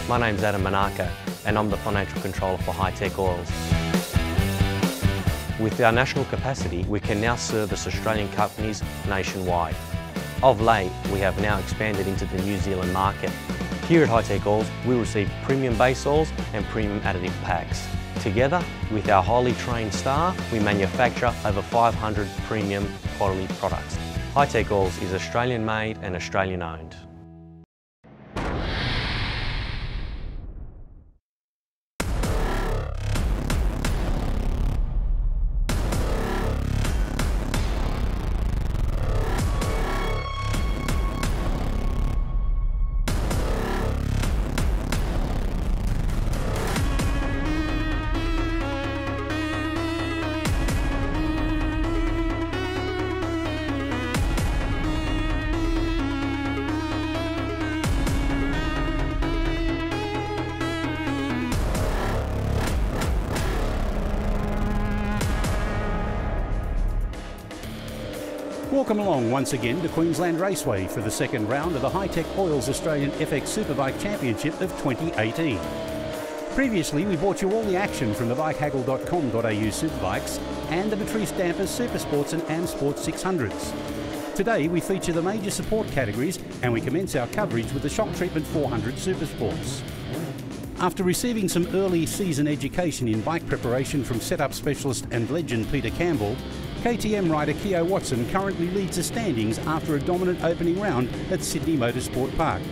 My name's Adam Manaka and I'm the Financial Controller for Hi-Tec Oils. With our national capacity, we can now service Australian companies nationwide. Of late, we have now expanded into the New Zealand market. Here at Hi-Tec Oils, we receive premium base oils and premium additive packs. Together, with our highly trained staff, we manufacture over 500 premium quality products. Hi-Tec Oils is Australian made and Australian owned. Welcome along once again to Queensland Raceway for the second round of the Hi-Tec Oils Australian FX-Superbike Championship of 2018. Previously, we brought you all the action from the bikehaggle.com.au Superbikes and the Patrice Dampers Supersports and AM Sports 600s. Today, we feature the major support categories and we commence our coverage with the Shock Treatment 400 Supersports. After receiving some early season education in bike preparation from setup specialist and legend Peter Campbell, KTM rider Keogh Watson currently leads the standings after a dominant opening round at Sydney Motorsport Park.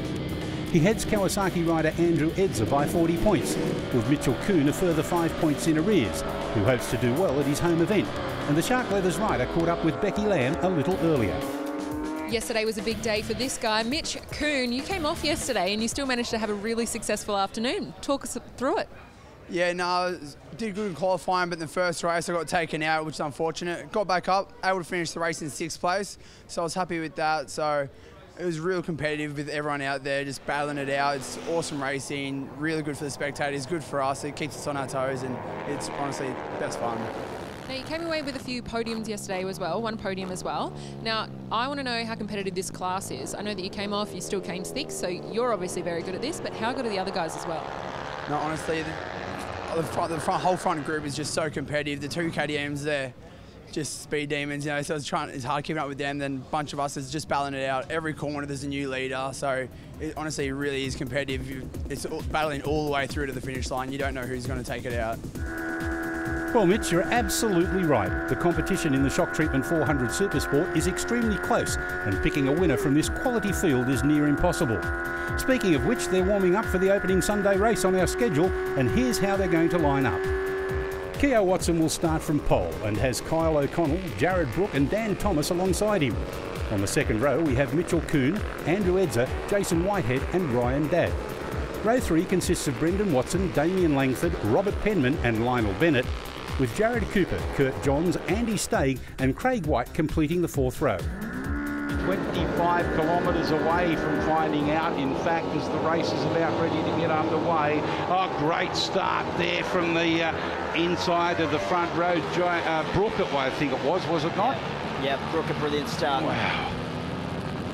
He heads Kawasaki rider Andrew Edzer by 40 points, with Mitchell Kuhn a further 5 points in arrears, who hopes to do well at his home event. And the Shark Leathers rider caught up with Becky Lamb a little earlier. Yesterday was a big day for this guy. Mitch Kuhn, you came off yesterday and you still managed to have a really successful afternoon. Talk us through it. Yeah, no, did good in qualifying, but in the first race I got taken out, which is unfortunate. Got back up, able to finish the race in 6th place, so I was happy with that. So it was real competitive with everyone out there, just battling it out. It's awesome racing, really good for the spectators, good for us. It keeps us on our toes, and it's honestly best fun. Now, you came away with a few podiums yesterday as well, one podium as well. Now, I want to know how competitive this class is. I know that you came off, you still came 6th, so you're obviously very good at this, but how good are the other guys as well? No, honestly, the whole front group is just so competitive. The 2 KTMs there, just speed demons, you know, so it's hard keeping up with them. Then a bunch of us is just battling it out. Every corner there's a new leader, so it honestly really is competitive. It's battling all the way through to the finish line. You don't know who's going to take it out. Well, Mitch, you're absolutely right. The competition in the Shock Treatment 400 Supersport is extremely close, and picking a winner from this quality field is near impossible. Speaking of which, they're warming up for the opening Sunday race on our schedule, and here's how they're going to line up. Keogh Watson will start from pole and has Kyle O'Connell, Jared Brook and Dan Thomas alongside him. On the second row, we have Mitchell Kuhn, Andrew Edzer, Jason Whitehead and Ryan Dadd. Row 3 consists of Brendan Watson, Damien Langford, Robert Penman and Lionel Bennett, with Jared Cooper, Kurt Johns, Andy Stagg and Craig White completing the 4th row. 25 kilometres away from finding out, in fact, as the race is about ready to get underway. Oh, great start there from the inside of the front row. Brooke, I think it was it not? Yeah, Brooke, a brilliant start. Wow.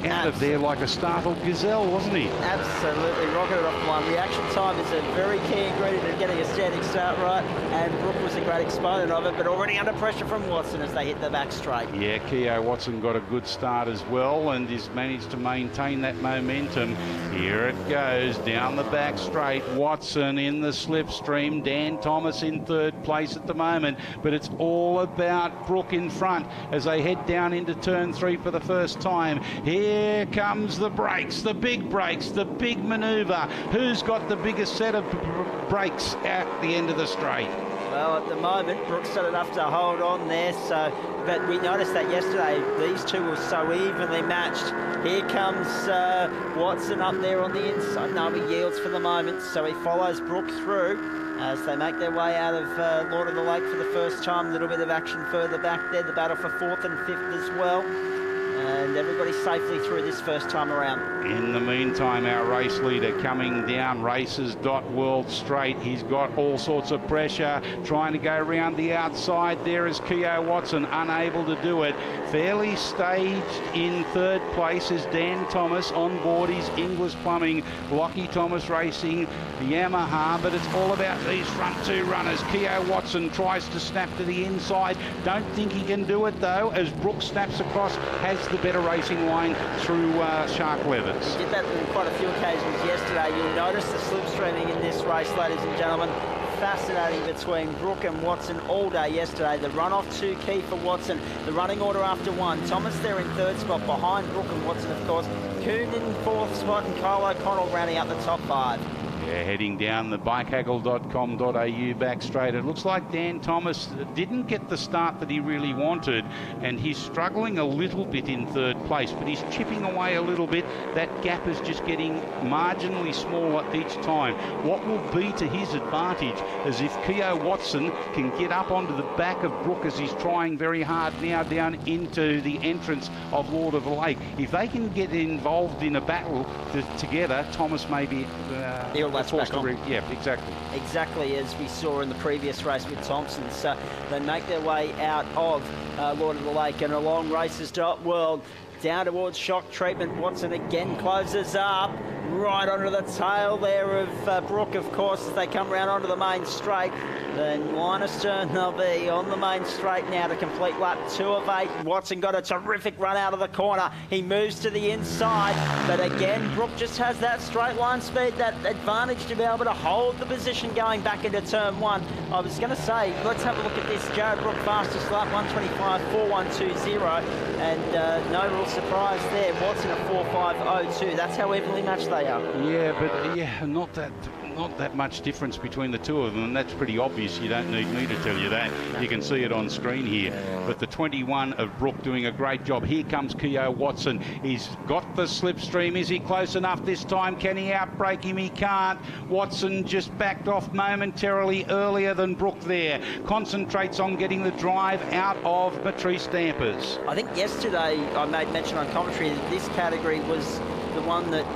Out of there like a startled gazelle, wasn't he? Absolutely, rocketed off the line. Reaction time is a very key ingredient of getting a standing start right, and Brooke was a great exponent of it, but already under pressure from Watson as they hit the back straight. Yeah, Keogh Watson got a good start as well and has managed to maintain that momentum. Here it goes, down the back straight. Watson in the slipstream. Dan Thomas in 3rd place at the moment, but it's all about Brooke in front as they head down into turn 3 for the first time. Here comes the brakes, the big manoeuvre. Who's got the biggest set of brakes at the end of the straight? Well, at the moment, Brooke's got enough to hold on there, but we noticed that yesterday, these two were so evenly matched. Here comes Watson up there on the inside. No, he yields for the moment, so he follows Brooke through as they make their way out of Lord of the Lake for the first time. A little bit of action further back there, the battle for 4th and 5th as well. and everybody safely through this first time around. In the meantime, our race leader coming down Races.World straight. He's got all sorts of pressure, trying to go around the outside. There is Keogh Watson, unable to do it. Fairly staged in third place is Dan Thomas on board his Inglis Plumbing, Lockie Thomas Racing, Yamaha, but it's all about these front two runners. Keogh Watson tries to snap to the inside. Don't think he can do it though, as Brooks snaps across, has the better racing line through Shark Leathers. He did that on quite a few occasions yesterday. You'll notice the slipstreaming in this race, ladies and gentlemen. Fascinating between Brook and Watson all day yesterday. The runoff 2 key for Watson. The running order after 1. Thomas there in 3rd spot behind Brook and Watson, of course. Coon in 4th spot and Kyle O'Connell rounding out the top 5. Yeah, heading down the bikehaggle.com.au back straight. It looks like Dan Thomas didn't get the start that he really wanted, and he's struggling a little bit in 3rd place, but he's chipping away a little bit. That gap is just getting marginally smaller each time. What will be to his advantage is if Keogh Watson can get up onto the back of Brook, as he's trying very hard now down into the entrance of Lord of the Lake. If they can get involved in a battle together, Thomas may be back on. Yeah, exactly. Exactly as we saw in the previous race with Thompson. So they make their way out of Lord of the Lake and along Races.World down towards Shock Treatment. Watson again closes up right onto the tail there of Brook, of course, as they come round onto the main straight. Then line astern they'll be on the main straight now to complete lap 2 of 8. Watson got a terrific run out of the corner. He moves to the inside, but again, Brook just has that straight line speed, that advantage to be able to hold the position going back into turn 1. I was going to say, let's have a look at this. Jared Brook fastest lap, 125.4120, and no real surprise there. Watson at 4.502. That's how evenly matched they are. Yeah, but yeah, not that much difference between the two of them, and that's pretty obvious. You don't need me to tell you that. You can see it on screen here. But the 21 of Brook doing a great job. Here comes Keogh Watson. He's got the slipstream. Is he close enough this time? Can he outbrake him? He can't. Watson just backed off momentarily earlier than Brook there. Concentrates on getting the drive out of Matrice Dampers. I think yesterday I made mention on commentary that this category was the one that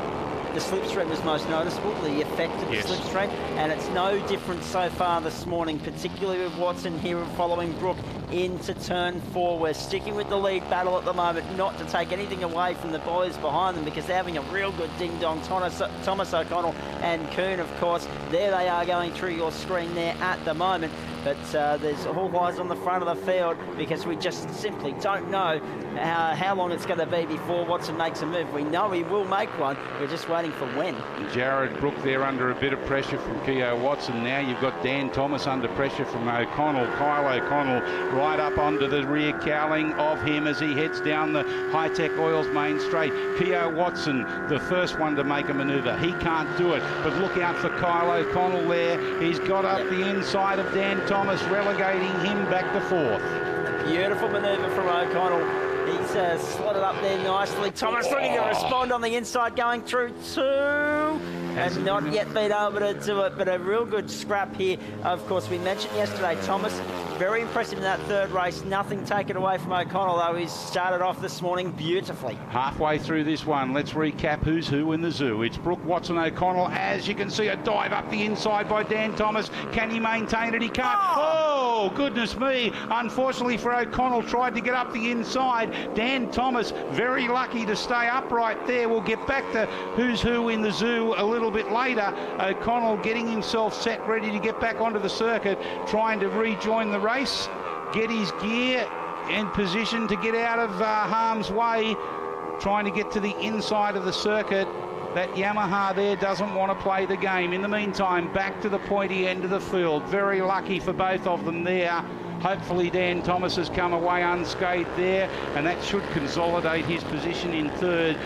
the slipstream was most noticeable, the effect of the slipstream, and it's no different so far this morning, particularly with Watson here following Brook into turn 4. We're sticking with the lead battle at the moment, not to take anything away from the boys behind them, because they're having a real good ding-dong. Thomas O'Connell and Coon, of course, there they are going through your screen there at the moment. But there's all eyes on the front of the field, because we just simply don't know how long it's going to be before Watson makes a move. We know he will make one. We're just waiting for when. Jared Brook there under a bit of pressure from Keogh Watson. Now you've got Dan Thomas under pressure from O'Connell. Kyle O'Connell right up onto the rear cowling of him as he heads down the Hi-Tec Oils main straight. Keogh Watson, the first one to make a manoeuvre. He can't do it, but look out for Kyle O'Connell there. He's got up the inside of Dan Thomas, relegating him back to 4th. Beautiful manoeuvre from O'Connell. He's slotted up there nicely. Thomas looking to respond on the inside, going through 2. And not yet been able to do it, but a real good scrap here. Of course, we mentioned yesterday, Thomas, very impressive in that 3rd race. Nothing taken away from O'Connell, though. He's started off this morning beautifully. Halfway through this one, let's recap who's who in the zoo. It's Brook, Watson, O'Connell. As you can see, a dive up the inside by Dan Thomas. Can he maintain it? He can't. Oh, goodness me. Unfortunately for O'Connell, tried to get up the inside. Dan Thomas, very lucky to stay upright there. We'll get back to who's who in the zoo a little bit later. O'Connell getting himself set, ready to get back onto the circuit, trying to rejoin the race, get his gear in position to get out of harm's way, trying to get to the inside of the circuit. That Yamaha there doesn't want to play the game. In the meantime, back to the pointy end of the field. Very lucky for both of them there. Hopefully Dan Thomas has come away unscathed there, and that should consolidate his position in 3rd,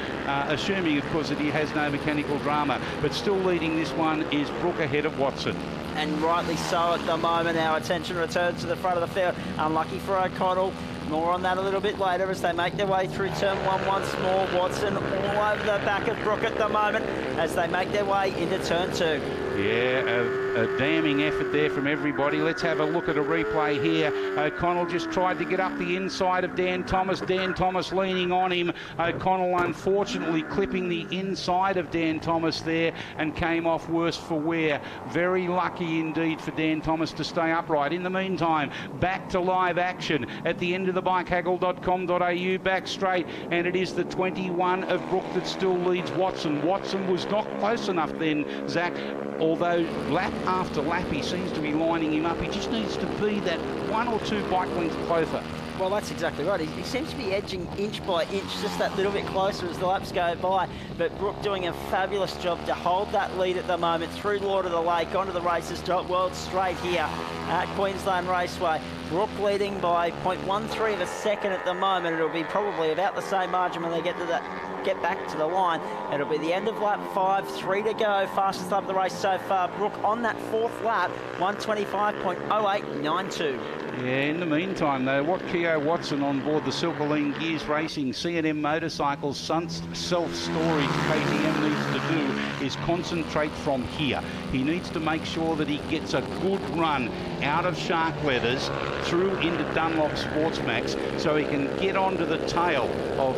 assuming, of course, that he has no mechanical drama. But still leading this one is Brook ahead of Watson. And rightly so at the moment. Our attention returns to the front of the field. Unlucky for O'Connell. More on that a little bit later as they make their way through turn 1 once more. Watson all over the back of Brook at the moment as they make their way into turn 2. Yeah, a damning effort there from everybody. Let's have a look at a replay here. O'Connell just tried to get up the inside of Dan Thomas. Dan Thomas leaning on him. O'Connell unfortunately clipping the inside of Dan Thomas there and came off worse for wear. Very lucky indeed for Dan Thomas to stay upright. In the meantime, back to live action at the end of the bikehaggle.com.au, back straight, and it is the 21 of Brook that still leads Watson. Watson was not close enough then, Zach, although lap after lap he seems to be lining him up. He just needs to be that 1 or 2 bike lengths closer. Well, that's exactly right. He seems to be edging inch by inch, just that little bit closer as the laps go by. But Brook doing a fabulous job to hold that lead at the moment through Lord of the Lake onto the Racers World Straight here at Queensland Raceway. Brook leading by 0.13 of a second at the moment. It'll be probably about the same margin when they get back to the line. It'll be the end of lap 5, 3 to go. Fastest lap of the race so far. Brook on that 4th lap, 125.0892. Yeah, in the meantime, though, what Keogh Watson on board the Silverline Gears Racing C&M Motorcycles self-storage KTM needs to do is concentrate from here. He needs to make sure that he gets a good run out of Shark Leathers through into Dunlop Sportsmax so he can get onto the tail of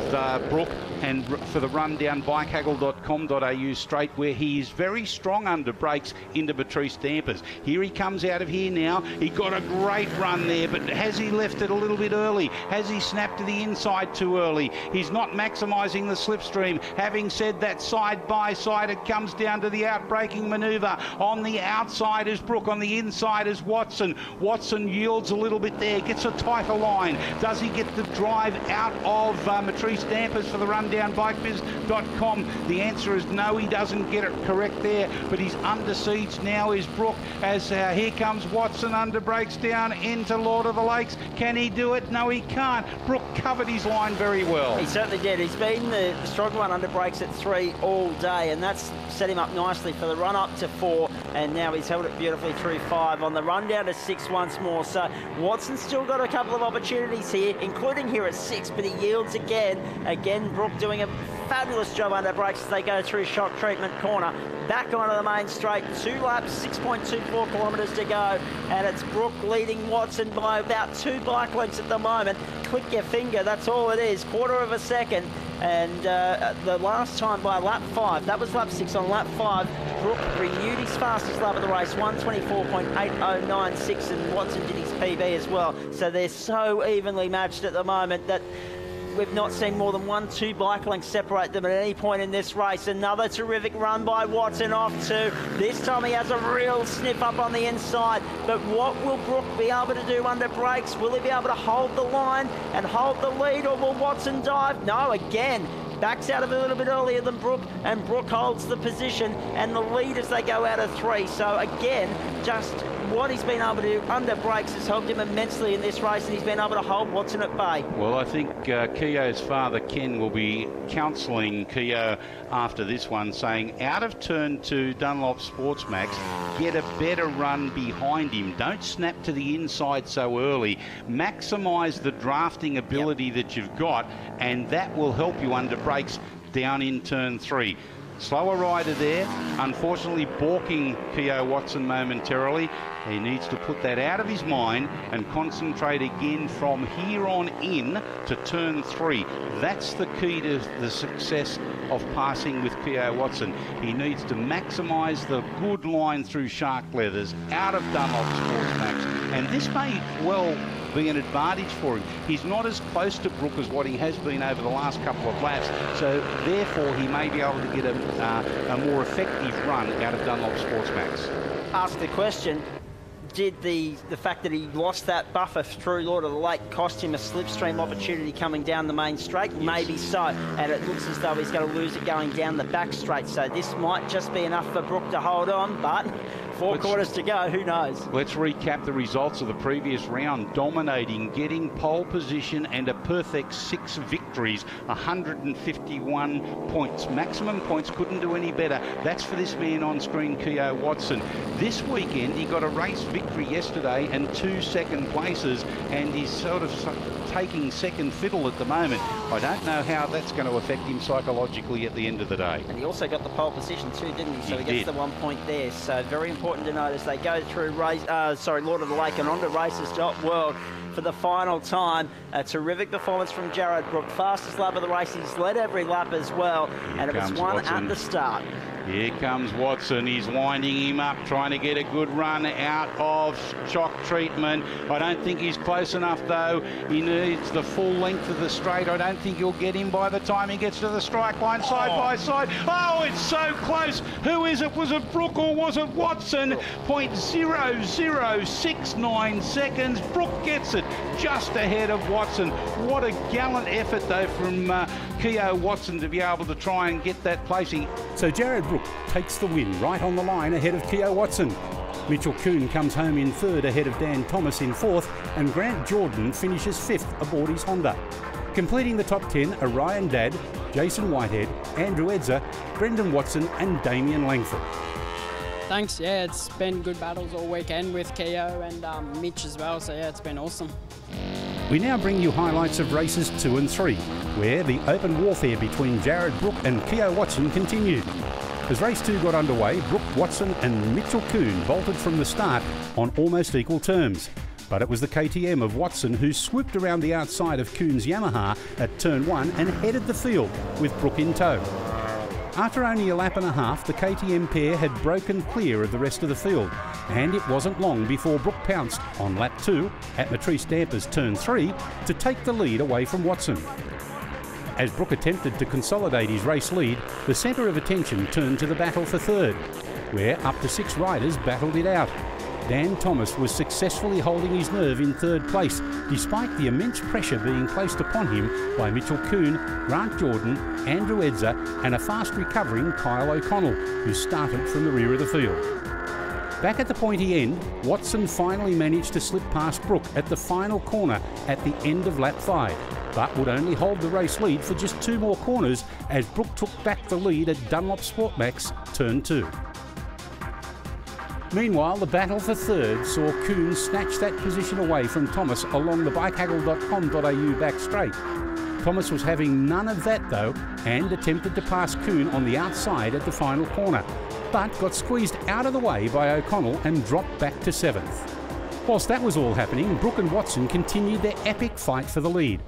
Brook and for the run down bikehaggle.com.au straight, where he is very strong under brakes into Patrice Dampers. Here he comes out of here now. He got a great run there, but has he left it a little bit early? Has he snapped to the inside too early? He's not maximising the slipstream. Having said that, side by side, it comes down to the outbraking manoeuvre. On the outside is Brook, on the inside is Watson. Watson yields a little bit there, gets a tighter line. Does he get the drive out of Patrice Dampers for the run down bikebiz.com? The answer is no, he doesn't get it correct there, but he's under siege now is Brook as here comes Watson, under brakes down into Lord of the Lakes. Can he do it? No, he can't. Brook covered his line very well. He certainly did. He's been the strong one under brakes at 3 all day, and that's set him up nicely for the run up to 4, and now he's held it beautifully through 5 on the run down to 6 once more. So Watson's still got a couple of opportunities here, including here at 6, but he yields again. Again, Brook doing a fabulous job under brakes as they go through shock treatment corner. Back onto the main straight, 2 laps, 6.24 kilometres to go, and it's Brook leading Watson by about 2 bike lengths at the moment. Click your finger, that's all it is, 1/4 of a second. And the last time by lap 5, that was lap 6. On lap 5, Brook renewed his fastest lap of the race, 124.8096, and Watson did his PB as well. So they're so evenly matched at the moment that we've not seen more than 1-2 bike lengths separate them at any point in this race. Another terrific run by Watson off 2. This time he has a real sniff up on the inside. But what will Brook be able to do under brakes? Will he be able to hold the line and hold the lead, or will Watson dive? No, again, backs out of a little bit earlier than Brook, and Brook holds the position and the lead as they go out of 3. So again, just what he's been able to do under brakes has helped him immensely in this race, and he's been able to hold Watson at bay. Well, I think Keogh's father, Ken, will be counselling Keogh after this one, saying out of turn 2, Dunlop Sportsmax, get a better run behind him. Don't snap to the inside so early. Maximise the drafting ability that you've got, and that will help you under brakes down in turn 3. Slower rider there, unfortunately balking Keogh Watson momentarily. He needs to put that out of his mind and concentrate again from here on in to turn 3. That's the key to the success of passing with Keogh Watson. He needs to maximise the good line through Shark Leathers, out of Dunlop Sportsmax, and this may well be an advantage for him. He's not as close to Brook as what he has been over the last couple of laps, so therefore he may be able to get a more effective run out of Dunlop Sportsmax. Ask the question, did the fact that he lost that buffer through Lord of the Lake cost him a slipstream opportunity coming down the main straight? Yes. Maybe so, and it looks as though he's going to lose it going down the back straight, so this might just be enough for Brook to hold on, but 4 quarters to go, who knows? Let's recap the results of the previous round. Dominating, getting pole position and a perfect 6 victories, 151 points. Maximum points, couldn't do any better. That's for this man on screen, Keogh Watson. This weekend, he got a race victory yesterday and 2 second places, and he's sort of taking second fiddle at the moment. I don't know how that's going to affect him psychologically at the end of the day. And he also got the pole position too, didn't he? So he gets did. the 1 point there. So very important to note as they go through race, Lord of the Lake and onto Races.world for the final time. A terrific performance from Jared Brook. Fastest lap of the race. He's led every lap as well. And it was one at the start. Here comes Watson. He's winding him up, trying to get a good run out of shock treatment. I don't think he's close enough, though. He needs the full length of the straight. I don't think he'll get him by the time he gets to the strike line, side by side. Oh, it's so close. Who is it? Was it Brook or was it Watson? 0.0069 seconds. Brook gets it just ahead of Watson. What a gallant effort, though, from Keogh Watson to be able to try and get that placing. So Jared Brook takes the win right on the line ahead of Keogh Watson. Mitchell Kuhn comes home in third ahead of Dan Thomas in fourth, and Grant Jordan finishes fifth aboard his Honda. Completing the top 10 are Ryan Dadd, Jason Whitehead, Andrew Edzer, Brendan Watson and Damien Langford. Thanks, yeah, it's been good battles all weekend with Keogh and Mitch as well, so yeah, it's been awesome. We now bring you highlights of races 2 and 3, where the open warfare between Jared Brook and Keogh Watson continued. As race 2 got underway, Brook, Watson and Mitchell Kuhn bolted from the start on almost equal terms. But it was the KTM of Watson who swooped around the outside of Kuhn's Yamaha at turn 1 and headed the field with Brook in tow. After only a lap and a half, the KTM pair had broken clear of the rest of the field, and it wasn't long before Brook pounced on lap 2 at Matrice Dampers turn 3 to take the lead away from Watson. As Brook attempted to consolidate his race lead, the centre of attention turned to the battle for third, where up to 6 riders battled it out. Dan Thomas was successfully holding his nerve in third place, despite the immense pressure being placed upon him by Mitchell Kuhn, Grant Jordan, Andrew Edzer and a fast recovering Kyle O'Connell, who started from the rear of the field. Back at the pointy end, Watson finally managed to slip past Brook at the final corner at the end of lap 5, but would only hold the race lead for just 2 more corners as Brook took back the lead at Dunlop Sportmax turn 2. Meanwhile, the battle for third saw Kuhn snatch that position away from Thomas along the bikehaggle.com.au back straight. Thomas was having none of that though, and attempted to pass Kuhn on the outside at the final corner, but got squeezed out of the way by O'Connell and dropped back to 7th. Whilst that was all happening, Brook and Watson continued their epic fight for the lead.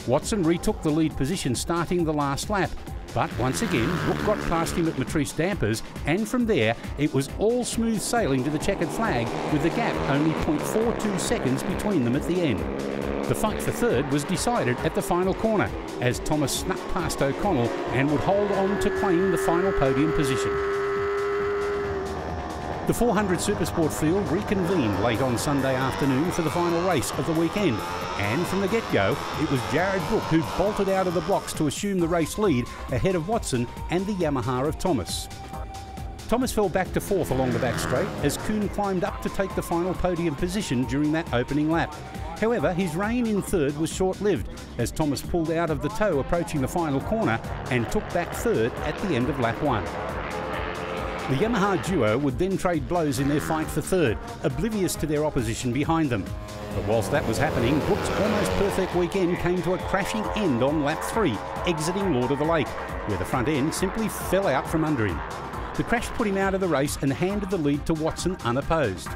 Watson retook the lead position starting the last lap, but once again Brook got past him at Matrice Dampers, and from there it was all smooth sailing to the checkered flag, with the gap only 0.42 seconds between them at the end. The fight for third was decided at the final corner, as Thomas snuck past O'Connell and would hold on to claim the final podium position. The 400 Supersport field reconvened late on Sunday afternoon for the final race of the weekend, and from the get-go it was Jared Brook who bolted out of the blocks to assume the race lead ahead of Watson and the Yamaha of Thomas. Thomas fell back to 4th along the back straight as Kuhn climbed up to take the final podium position during that opening lap. However, his reign in third was short-lived as Thomas pulled out of the tow approaching the final corner and took back third at the end of lap 1. The Yamaha duo would then trade blows in their fight for third, oblivious to their opposition behind them. But whilst that was happening, Brook's almost perfect weekend came to a crashing end on lap 3, exiting Lord of the Lake, where the front end simply fell out from under him. The crash put him out of the race and handed the lead to Watson unopposed.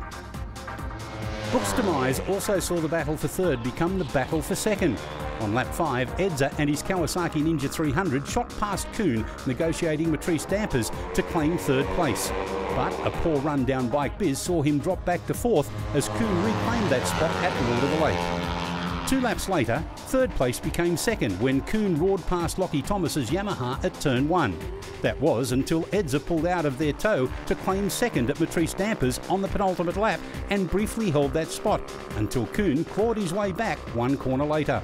Brook's demise also saw the battle for third become the battle for second. On lap 5, Edzer and his Kawasaki Ninja 300 shot past Kuhn, negotiating Matrice Dampers to claim third place. But a poor run down Bike Biz saw him drop back to 4th as Kuhn reclaimed that spot at Lord of the Lake. 2 laps later, third place became second when Kuhn roared past Lockie Thomas's Yamaha at turn 1. That was until Edzer pulled out of their tow to claim second at Matrice Dampers on the penultimate lap and briefly held that spot until Kuhn clawed his way back 1 corner later.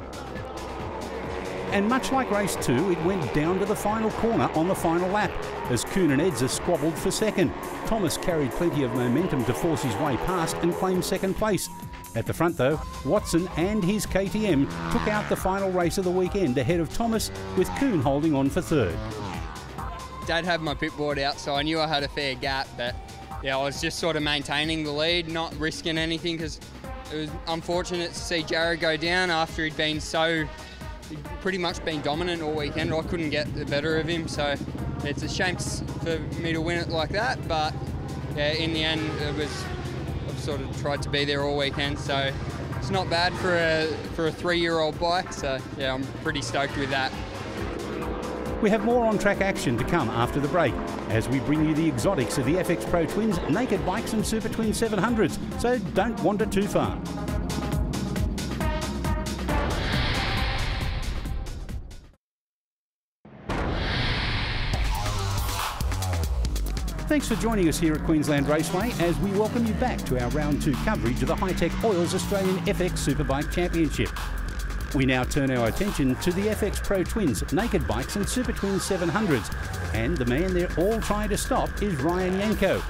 And much like race 2, it went down to the final corner on the final lap as Kuhn and Edzer squabbled for second. Thomas carried plenty of momentum to force his way past and claim second place. At the front though, Watson and his KTM took out the final race of the weekend ahead of Thomas, with Kuhn holding on for third. Dad had my pit board out, so I knew I had a fair gap, but yeah, I was just sort of maintaining the lead, not risking anything, because it was unfortunate to see Jared go down after he'd pretty much been dominant all weekend. I couldn't get the better of him, so it's a shame for me to win it like that. But yeah, in the end, I've sort of tried to be there all weekend, so it's not bad for a 3-year-old bike. So yeah, I'm pretty stoked with that. We have more on-track action to come after the break as we bring you the exotics of the FX Pro Twins, Nakedbikes and Supertwins 700s, so don't wander too far. Thanks for joining us here at Queensland Raceway as we welcome you back to our Round 2 coverage of the Hi-Tec Oils Australian FX-Superbike Championship. We now turn our attention to the FX Pro Twins, Nakedbikes and Supertwins 700s, and the man they're all trying to stop is Ryan Yanko.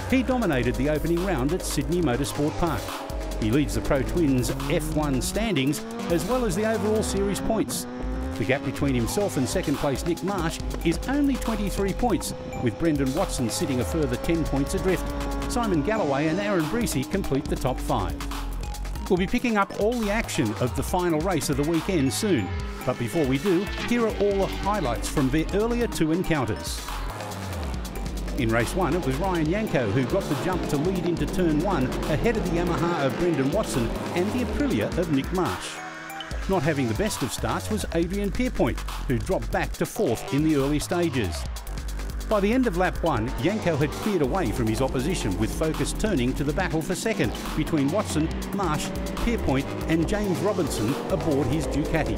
He dominated the opening round at Sydney Motorsport Park. He leads the Pro Twins F1 standings as well as the overall series points. The gap between himself and second place Nick Marsh is only 23 points, with Brendan Watson sitting a further 10 points adrift. Simon Galloway and Aaron Breesy complete the top 5. We'll be picking up all the action of the final race of the weekend soon. But before we do, here are all the highlights from their earlier 2 encounters. In race 1, it was Ryan Yanko who got the jump to lead into turn 1 ahead of the Yamaha of Brendan Watson and the Aprilia of Nick Marsh. Not having the best of starts was Adrian Pierpoint, who dropped back to 4th in the early stages. By the end of lap 1, Yanko had cleared away from his opposition, with focus turning to the battle for second between Watson, Marsh, Pierpoint and James Robinson aboard his Ducati.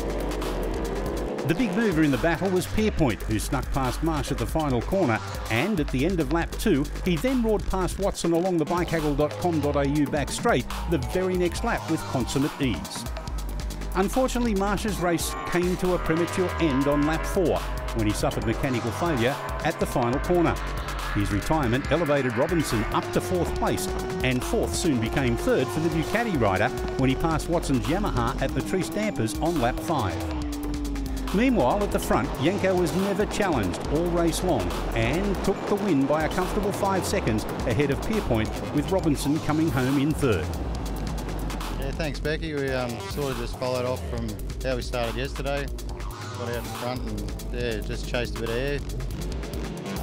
The big mover in the battle was Pierpoint, who snuck past Marsh at the final corner, and at the end of lap 2, he then roared past Watson along the bikehaggle.com.au back straight the very next lap with consummate ease. Unfortunately, Marsh's race came to a premature end on lap 4, when he suffered mechanical failure at the final corner. His retirement elevated Robinson up to 4th place, and 4th soon became 3rd for the Ducati rider when he passed Watson's Yamaha at Matrice Dampers on lap 5. Meanwhile, at the front, Yanko was never challenged all race long and took the win by a comfortable 5 seconds ahead of Pierpoint, with Robinson coming home in 3rd. Yeah, thanks Becky. We sort of just followed off from how we started yesterday. Got out in front and just chased a bit of air.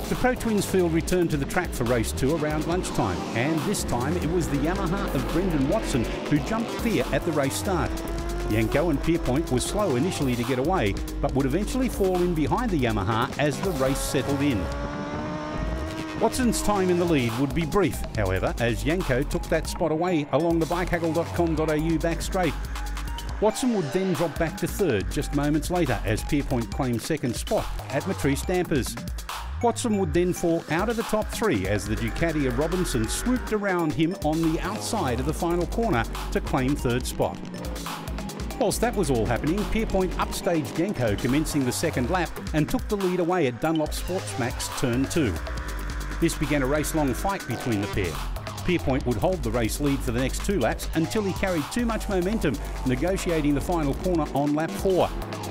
The Pro Twins field returned to the track for race 2 around lunchtime, and this time it was the Yamaha of Brendan Watson who jumped clear at the race start. Yanko and Pierpoint were slow initially to get away, but would eventually fall in behind the Yamaha as the race settled in. Watson's time in the lead would be brief, however, as Yanko took that spot away along the bikehaggle.com.au back straight. Watson would then drop back to 3rd just moments later as Pierpoint claimed 2nd spot at Matrice Dampers. Watson would then fall out of the top 3 as the Ducati of Robinson swooped around him on the outside of the final corner to claim 3rd spot. Whilst that was all happening, Pierpoint upstaged Yanko commencing the 2nd lap and took the lead away at Dunlop Sportsmax turn 2. This began a race-long fight between the pair. Pierpoint would hold the race lead for the next 2 laps until he carried too much momentum, negotiating the final corner on lap 4.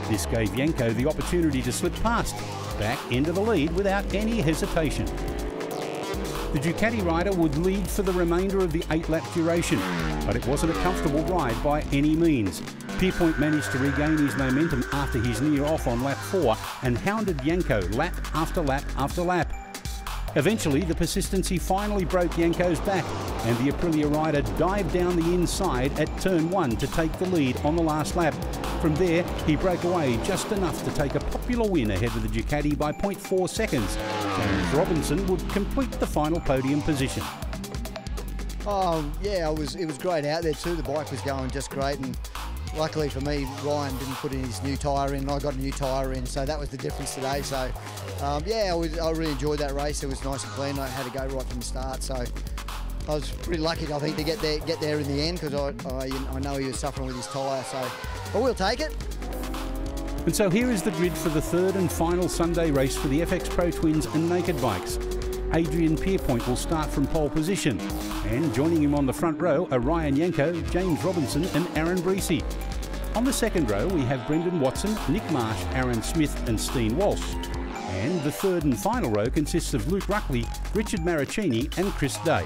This gave Yanko the opportunity to slip past, back into the lead without any hesitation. The Ducati rider would lead for the remainder of the 8-lap duration, but it wasn't a comfortable ride by any means. Pierpoint managed to regain his momentum after his near off on lap 4 and hounded Yanko lap after lap after lap. Eventually, the persistency finally broke Yanko's back, and the Aprilia rider dived down the inside at turn 1 to take the lead on the last lap. From there, he broke away just enough to take a popular win ahead of the Ducati by 0.4 seconds. James Robinson would complete the final podium position. Oh, yeah, it was great out there too. The bike was going just great, and luckily for me, Ryan didn't put in his new tyre in, and I got a new tyre in, so that was the difference today. So, yeah, I really enjoyed that race. It was nice and clean. I had to go right from the start, so I was pretty lucky, I think, to get there in the end, because I know he was suffering with his tyre. So, but we'll take it. And so here is the grid for the 3rd and final Sunday race for the FX Pro Twins and Nakedbikes. Adrian Pierpoint will start from pole position, and joining him on the front row are Ryan Yanko, James Robinson and Aaron Breesy. On the 2nd row we have Brendan Watson, Nick Marsh, Aaron Smith and Steen Walsh. And the 3rd and final row consists of Luke Ruckley, Richard Maricini and Chris Day.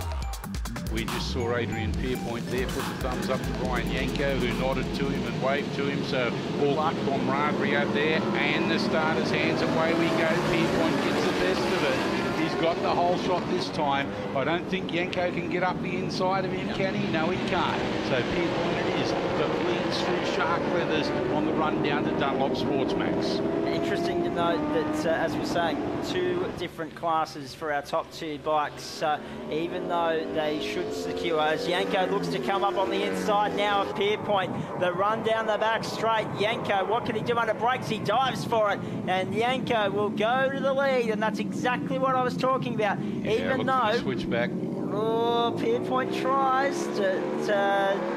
We just saw Adrian Pierpoint there put the thumbs up to Ryan Yanko, who nodded to him and waved to him. So all camaraderie out there, and the starter's hands, away we go. Pierpoint gets the best of it. He's got the whole shot this time. I don't think Yanko can get up the inside of him, can he? No, he can't. So Pierpoint it is that leads through shark leathers on the run down to Dunlop Sports Max. Interesting to note that, as we're saying, two different classes for our top two bikes. Even though they should secure, as Yanko looks to come up on the inside now of Pierpoint, the run down the back straight. Yanko, what can he do under brakes? He dives for it, and Yanko will go to the lead, and that's exactly what I was talking about. Yeah, even though switch back. Oh, Pierpoint tries to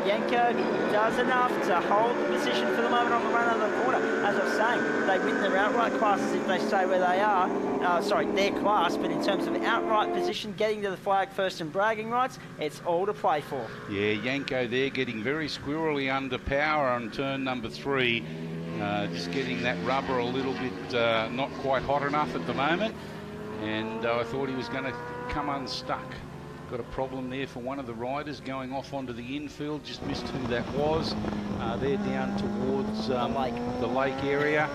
Yanko does enough to hold the position for the moment on the run of the corner. As I was saying, they win their outright classes if they stay where they are. Sorry, their class, but in terms of outright position, getting to the flag first and bragging rights, it's all to play for. Yeah, Yanko there getting very squirrely under power on turn number 3. Just getting that rubber a little bit not quite hot enough at the moment. And I thought he was going to come unstuck. Got a problem there for one of the riders going off onto the infield. Just missed who that was. They're down towards the lake area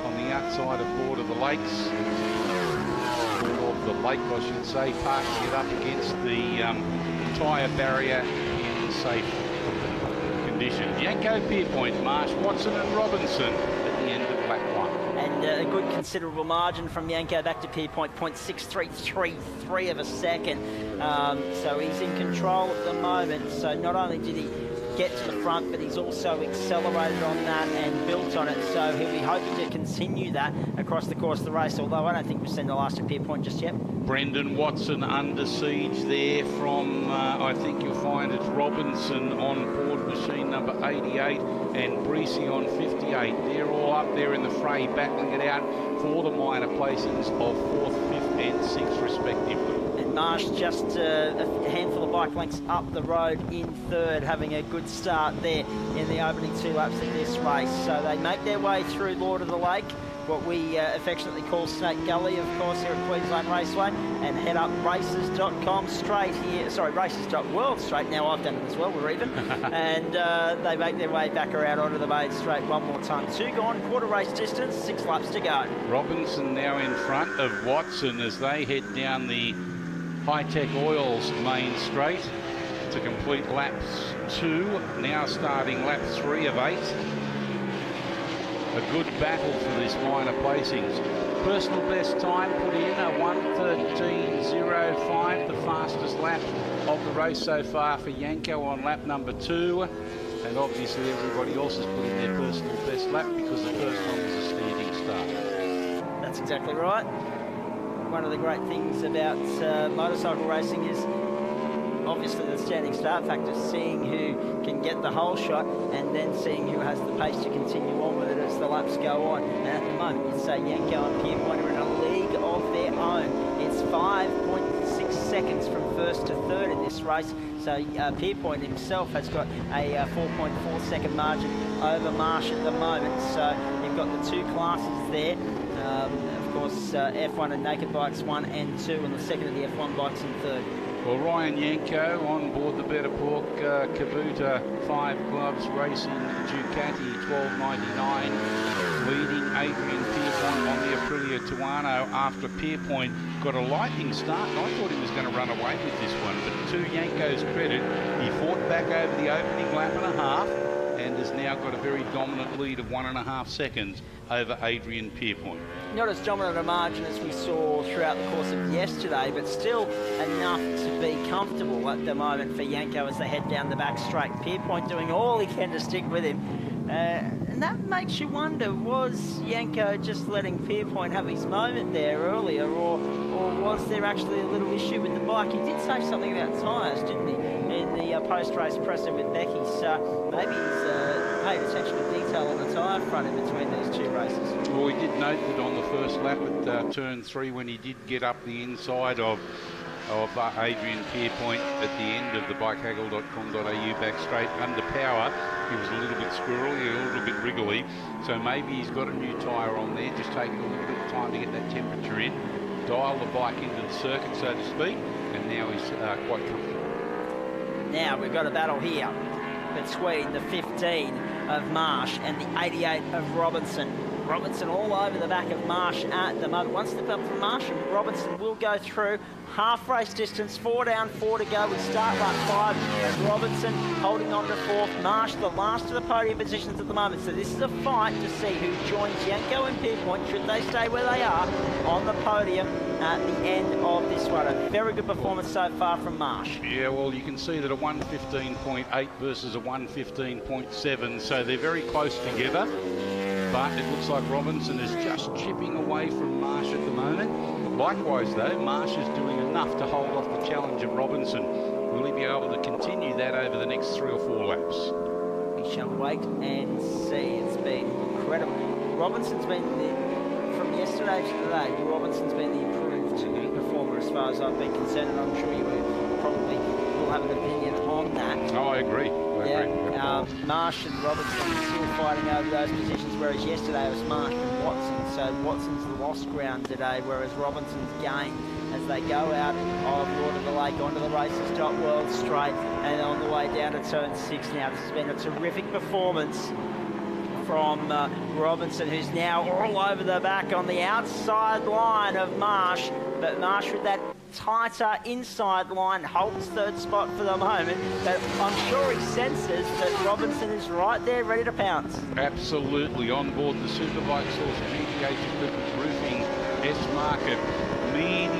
on the outside of board of the lakes. Of the lake, I should say, parking it up against the tyre barrier in safe conditions. Yanko, Pierpoint, Marsh, Watson and Robinson at the end of lap 1. And a good considerable margin from Yanko back to Pierpoint, 0.6333 of a second. So he's in control at the moment. So not only did he get to the front, but he's also accelerated on that and built on it. So he'll be hoping to continue that across the course of the race, although I don't think we've seen the last of Pierpoint just yet. Brendan Watson under siege there from, I think you'll find it's Robinson on board machine number 88 and Breesy on 58. They're all up there in the fray, battling it out for the minor placings of 4th, 5th and 6th respectively. And Marsh just a handful of bike lengths up the road in 3rd, having a good start there in the opening 2 laps of this race. So they make their way through Lord of the Lake, what we affectionately call Snake Gully, of course, here at Queensland Raceway, and head up races.com straight here, sorry, races.world straight. Now I've done it as well, we're even. And they make their way back around onto the main straight one more time. 2 gone, quarter race distance, 6 laps to go. Robinson now in front of Watson as they head down the Hi-Tec Oils main straight to complete laps 2, now starting lap 3 of 8. A good battle for this minor placings. Personal best time put in a 1:13.05, the fastest lap of the race so far for Yanko on lap number 2. And obviously everybody else has put in their personal best lap because the first one was a standing start. That's exactly right. One of the great things about motorcycle racing is obviously the standing start factor, seeing who can get the whole shot and then seeing who has the pace to continue on with it as the laps go on. And at the moment, you'd say Yanko and Pierpoint are in a league of their own. It's 5.6 seconds from 1st to 3rd in this race. So Pierpoint himself has got a 4.4 second margin over Marsh at the moment. So you've got the 2 classes there. Of course, F1 and Nakedbikes 1 and 2, and the second of the F1 bikes in 3rd. Well, Ryan Yanko on board the Better Pork Kabuta 5 Gloves Racing Ducati 1299, leading Adrian Pierpoint on the Aprilia Tuono after Pierpoint got a lightning start. And I thought he was going to run away with this one, but to Yanko's credit, he fought back over the opening lap and a half and has now got a very dominant lead of 1.5 seconds over Adrian Pierpoint. Not as dominant a margin as we saw throughout the course of yesterday, but still enough to be comfortable at the moment for Yanko as they head down the back straight. Pierpoint doing all he can to stick with him. And that makes you wonder, was Yanko just letting Pierpoint have his moment there earlier, or was there actually a little issue with the bike? He did say something about tyres, didn't he, in the post-race presser with Becky, so maybe he's paid attention to detail on the tyre front in between these 2 races. Well, we did note that on the first lap at turn 3, when he did get up the inside of Adrian Pierpoint at the end of the bikehaggle.com.au back straight under power, he was a little bit squirrely, a little bit wriggly, so maybe he's got a new tyre on there, just taking a little bit of time to get that temperature in, dial the bike into the circuit, so to speak, and now he's quite comfortable. Now we've got a battle here between the 15 of Marsh and the 88 of Robinson. Robinson all over the back of Marsh at the moment. One step up from Marsh, and Robinson will go through. Half race distance, 4 down, 4 to go. We start lap 5. Robinson holding on to 4th. Marsh the last of the podium positions at the moment. So this is a fight to see who joins Yanko and Pierpoint, should they stay where they are on the podium at the end of this one. A very good performance so far from Marsh. Yeah, well, you can see that a 1:15.8 versus a 1:15.7, so they're very close together. But it looks like Robinson is just chipping away from Marsh at the moment. Likewise, though, Marsh is doing enough to hold off the challenge of Robinson. Will he be able to continue that over the next 3 or 4 laps? We shall wait and see. It's been incredible. Robinson's been, from yesterday to today, Robinson's been the improved performer as far as I've been concerned, and I'm sure you probably will have an opinion on that. Oh, I agree. Marsh and Robinson still fighting over those positions, whereas yesterday it was Marsh and Watson. So Watson's lost ground today, whereas Robinson's gained as they go out of Lord of the Lake onto the Races World Straight and on the way down to turn 6 now. This has been a terrific performance from Robinson, who's now all over the back on the outside line of Marsh, but Marsh with that tighter inside line holds 3rd spot for the moment, but I'm sure he senses that Robinson is right there ready to pounce. Absolutely. On board the Superbike Source GTH Equipment Roofing S-Market Mead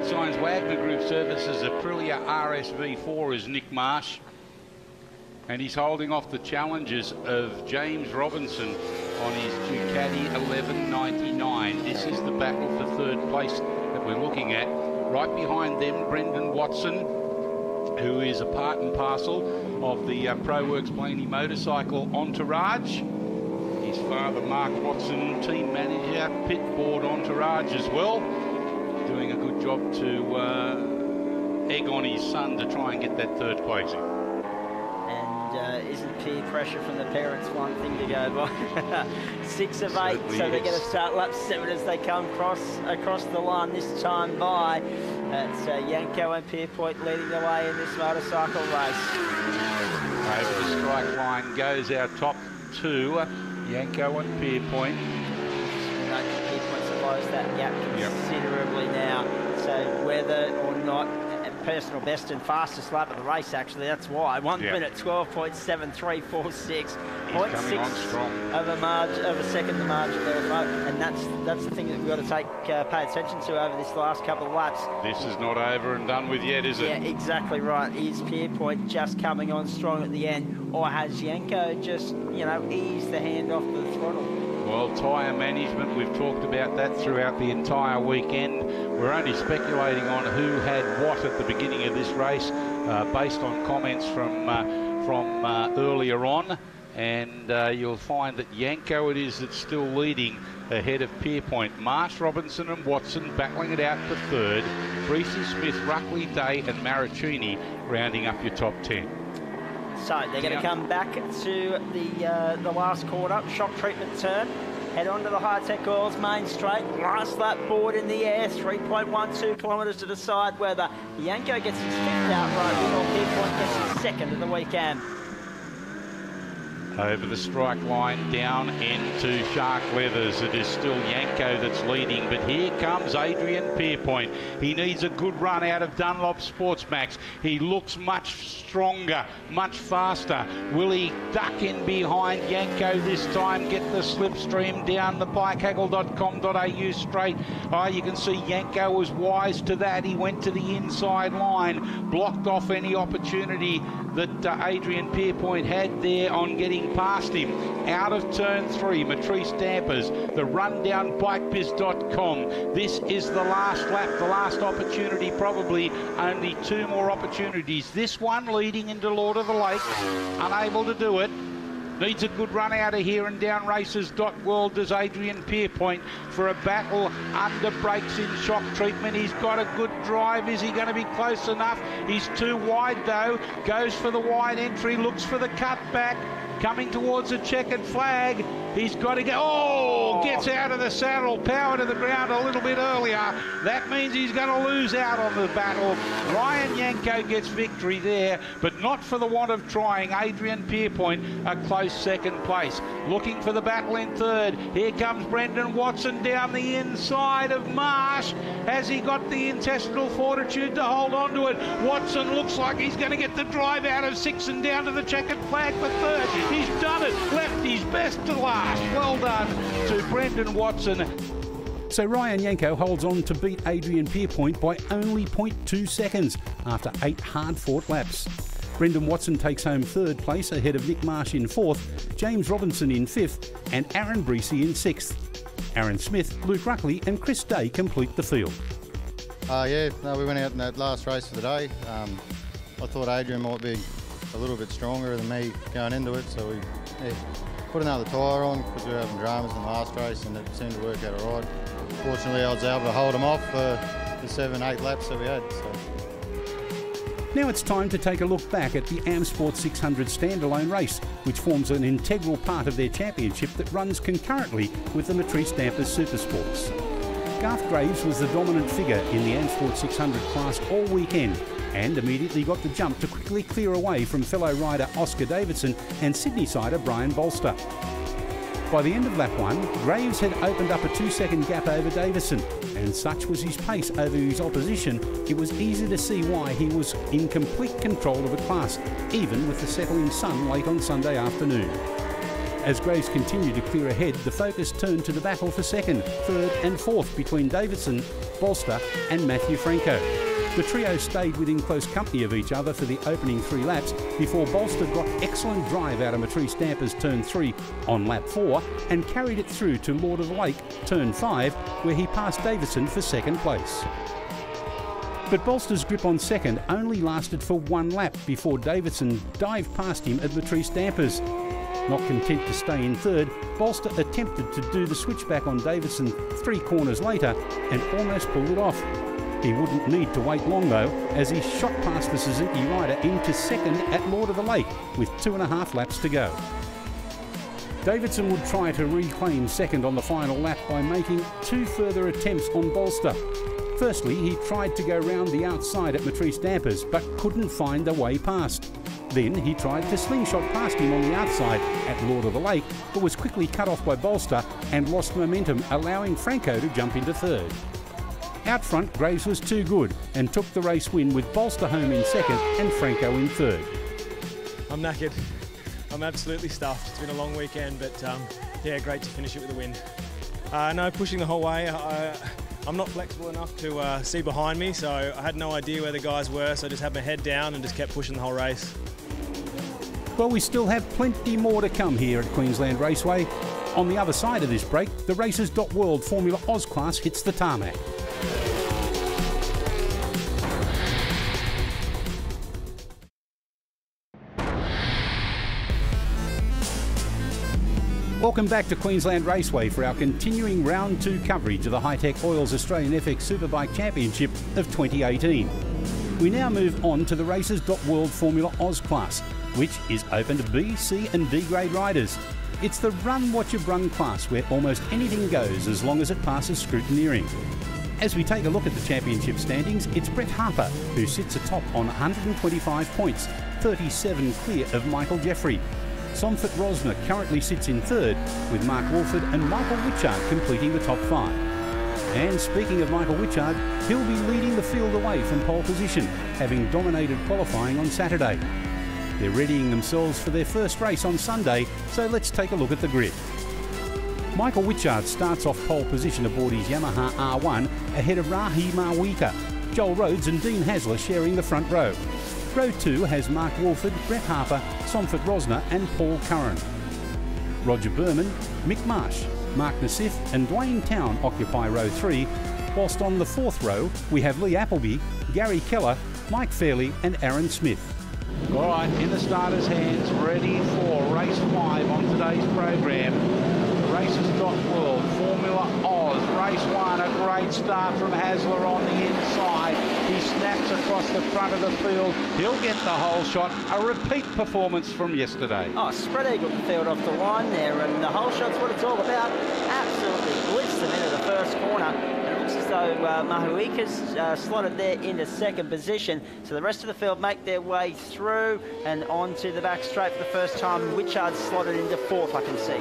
Signs Wagner Group Services Aprilia RSV4 is Nick Marsh, and he's holding off the challenges of James Robinson on his Ducati 1199. This is the battle for 3rd place that we're looking at. Right behind them, Brendan Watson, who is a part and parcel of the ProWorks Blaney motorcycle entourage. His father, Mark Watson, team manager, pit board entourage as well, doing a good job to egg on his son to try and get that 3rd placing. And isn't peer pressure from the parents one thing to go by? 6 of 8, Certainly so they're is. going to start lap 7 as they come across the line this time by. It's Yanko and Pierpoint leading the way in this motorcycle race. Over the strike line goes our top 2, Yanko and Pierpoint. Pierpoint's closed that gap considerably now, so whether or not personal best and fastest lap of the race, actually, that's why. 1 minute 12.7346, 0.6 of a second the margin there, and that's the thing that we've got to pay attention to over this last couple of laps. This is not over and done with yet, is it? Yeah, exactly right. Is Pierpoint just coming on strong at the end, or has Yanko just, you know, eased the hand off the throttle? Well, tyre management, we've talked about that throughout the entire weekend. We're only speculating on who had what at the beginning of this race, based on comments from earlier on. And you'll find that Yanko it is that's still leading ahead of Pierpoint. Marsh, Robinson and Watson battling it out for 3rd. Breesy, Smith, Ruckley, Day and Maricini rounding up your top 10. So they're going to come back to the last corner, shock treatment turn, head on to the Hi-Tec Oils main straight, last lap board in the air, 3.12 kilometres to decide whether Yanko gets his 5th outright win or Pierpoint gets his 2nd of the weekend. Over the strike line, down into Shark Leathers. It is still Yanko that's leading, but here comes Adrian Pierpoint. He needs a good run out of Dunlop Sportsmax. He looks much stronger, much faster. Will he duck in behind Yanko this time, get the slipstream down the bikehaggle.com.au straight? Oh, you can see Yanko was wise to that. He went to the inside line, blocked off any opportunity that Adrian Pierpoint had there on getting past him. Out of turn 3, Matrice Dampers, the rundown bikebiz.com. This is the last lap, the last opportunity, probably only 2 more opportunities. This one leading into Lord of the Lake, unable to do it. Needs a good run out of here, and down races.world does Adrian Pierpoint for a battle under brakes in shock treatment. He's got a good drive. Is he going to be close enough? He's too wide though. Goes for the wide entry, looks for the cutback. Coming towards a checkered flag. He's got to go. Oh, gets out of the saddle, power to the ground a little bit earlier. That means he's going to lose out on the battle. Ryan Yanko gets victory there, but not for the want of trying. Adrian Pierpoint, a close second place. Looking for the battle in third. Here comes Brendan Watson down the inside of Marsh. Has he got the intestinal fortitude to hold on to it? Watson looks like he's going to get the drive out of 6 and down to the checkered flag for third. He's done it. Left his best to last. Well done to Brendan Watson. So Ryan Yanko holds on to beat Adrian Pierpoint by only 0.2 seconds after 8 hard-fought laps. Brendan Watson takes home third place ahead of Nick Marsh in fourth, James Robinson in fifth and Aaron Breesy in sixth. Aaron Smith, Luke Ruckley and Chris Day complete the field. We went out in that last race of the day. I thought Adrian might be a little bit stronger than me going into it, so we put another tyre on because we were having dramas in the last race and it seemed to work out all right. Fortunately, I was able to hold him off for the 7-8 laps that we had. So. Now it's time to take a look back at the AmSport 600 standalone race, which forms an integral part of their championship that runs concurrently with the Matrice Dampers Supersports. Garth Graves was the dominant figure in the AmSport 600 class all weekend and immediately got the jump to quickly clear away from fellow rider Oscar Davidson and Sydney-sider Brian Bolster. By the end of lap 1, Graves had opened up a 2-second gap over Davison, and such was his pace over his opposition, it was easy to see why he was in complete control of the class, even with the settling sun late on Sunday afternoon. As Graves continued to clear ahead, the focus turned to the battle for second, third and fourth between Davidson, Bolster and Matthew Franco. The trio stayed within close company of each other for the opening 3 laps before Bolster got excellent drive out of Matrice Dampers turn 3 on lap 4 and carried it through to Lord of the Lake turn 5 where he passed Davidson for second place. But Bolster's grip on second only lasted for 1 lap before Davidson dived past him at Matrice Dampers. Not content to stay in third, Bolster attempted to do the switchback on Davidson 3 corners later and almost pulled it off. He wouldn't need to wait long though, as he shot past the Suzuki rider into second at Lord of the Lake with 2.5 laps to go. Davidson would try to reclaim second on the final lap by making 2 further attempts on Bolster. Firstly, he tried to go round the outside at Matrice Dampers but couldn't find a way past. Then he tried to slingshot past him on the outside at Lord of the Lake but was quickly cut off by Bolster and lost momentum, allowing Franco to jump into third. Out front, Graves was too good and took the race win with Bolster home in second and Franco in third. I'm knackered. I'm absolutely stuffed. It's been a long weekend, but yeah, great to finish it with a win. No, pushing the whole way. I'm not flexible enough to see behind me, so I had no idea where the guys were, so I just had my head down and just kept pushing the whole race. Well, we still have plenty more to come here at Queensland Raceway. On the other side of this break, the Racers.World Formula Oz class hits the tarmac. Welcome back to Queensland Raceway for our continuing Round 2 coverage of the Hi-Tec Oils Australian FX-Superbike Championship of 2018. We now move on to the Racers.World Formula Oz class, which is open to B, C and D grade riders. It's the run what you brung class where almost anything goes as long as it passes scrutineering. As we take a look at the championship standings, it's Brett Harper who sits atop on 125 points, 37 clear of Michael Jeffrey. Somfort Rosner currently sits in third, with Mark Wolford and Michael Witchard completing the top 5. And speaking of Michael Witchard, he'll be leading the field away from pole position, having dominated qualifying on Saturday. They're readying themselves for their first race on Sunday, so let's take a look at the grid. Michael Witchard starts off pole position aboard his Yamaha R1 ahead of Rahi Marwika. Joel Rhodes and Dean Hasler sharing the front row. Row 2 has Mark Wolford, Brett Harper, Somfort Rosner and Paul Curran. Roger Berman, Mick Marsh, Mark Nassif and Dwayne Town occupy row 3, whilst on the 4th row we have Lee Appleby, Gary Keller, Mike Fairley and Aaron Smith. All right, in the starters' hands, ready for race 5 on today's program. Racers.World Formula Oz, race 1, a great start from Hasler on the inside. He snaps across across the front of the field. He'll get the whole shot. A repeat performance from yesterday. Oh, spread eagle the field off the line there, and the whole shot's what it's all about. Absolutely blitzed them into the first corner. And it looks as though Mahuika's slotted there into second position. So the rest of the field make their way through and onto the back straight for the first time. Witchard's slotted into fourth, I can see.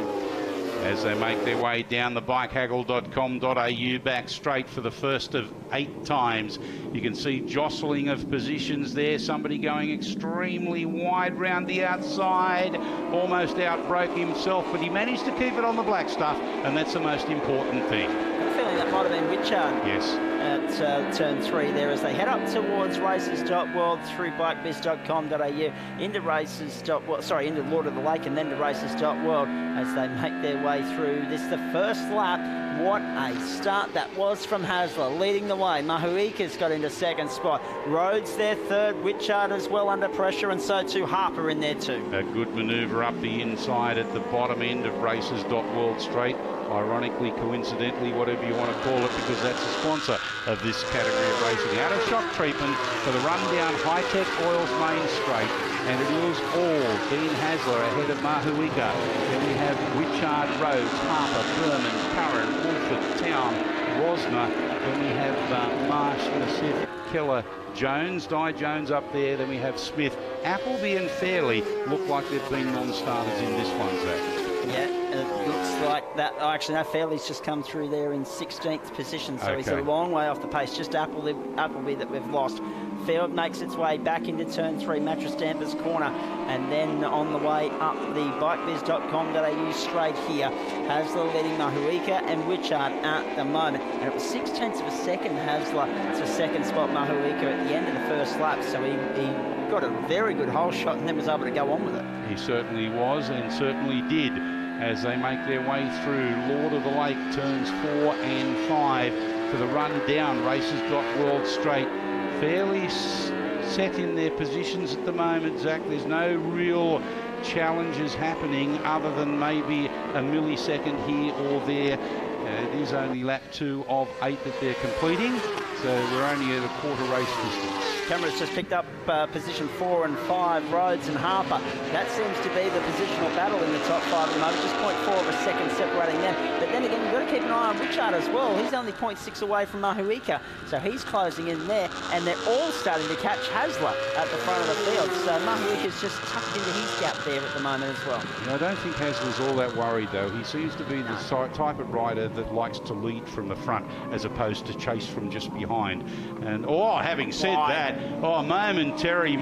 As they make their way down the bikehaggle.com.au back straight for the first of 8 times. You can see jostling of positions there. Somebody going extremely wide round the outside. Almost outbroke himself, but he managed to keep it on the black stuff, and that's the most important thing. I'm feeling that might have been Witchard. Yes. At turn 3 there as they head up towards races.world through bikebiz.com.au into races.world, sorry, into Lord of the Lake and then to races.world as they make their way through. This is the first lap. What a start that was from Hasler, leading the way. Mahuika's got into second spot. Rhodes there third, Witchard as well under pressure, and so too Harper in there too. A good manoeuvre up the inside at the bottom end of races.world straight. Ironically, coincidentally, whatever you want to call it, because that's the sponsor of this category of racing. Out of shock treatment for the run down Hi-Tec Oils main straight, and it was all Dean Hasler ahead of Mahuika. Then we have Witchard, Rhodes, Harper, Berman, Curran, Wolford, Town, Rosner. Then we have Marsh, Nassif, Keller, Jones, Di Jones up there. Then we have Smith. Appleby and Fairley look like they've been non-starters in this one, Zach. Yeah, it looks like that. Oh, actually, no, Fairley's just come through there in 16th position, so he's a long way off the pace. Just Appleby that we've lost. Field makes its way back into turn 3, Mattress Dampers corner, and then on the way up the bikebiz.com.au straight here. Hasler leading Mahuika and Witchard at the moment. And it was 0.6 of a second Hasler to second spot Mahuika at the end of the first lap, so he got a very good hole shot and then was able to go on with it. He certainly was and certainly did as they make their way through Lord of the Lake turns 4 and 5 for the run down races.world straight. Fairly set in their positions at the moment, Zach. There's no real challenges happening other than maybe a millisecond here or there. It is only lap 2 of 8 that they're completing, so we're only at a quarter race distance. Cameron's just picked up position 4 and 5, Rhodes and Harper. That seems to be the positional battle in the top 5 at the moment, just 0.4 of a second separating them. But then again, you've got to keep an eye on Witchard as well. He's only 0.6 away from Mahuika, so he's closing in there, and they're all starting to catch Hasler at the front of the field. So Mahuika's just tucked into his gap there at the moment as well. Yeah, I don't think Hasler's all that worried, though. He seems to be the type of rider that likes to lead from the front as opposed to chase from just behind. And having said that, momentary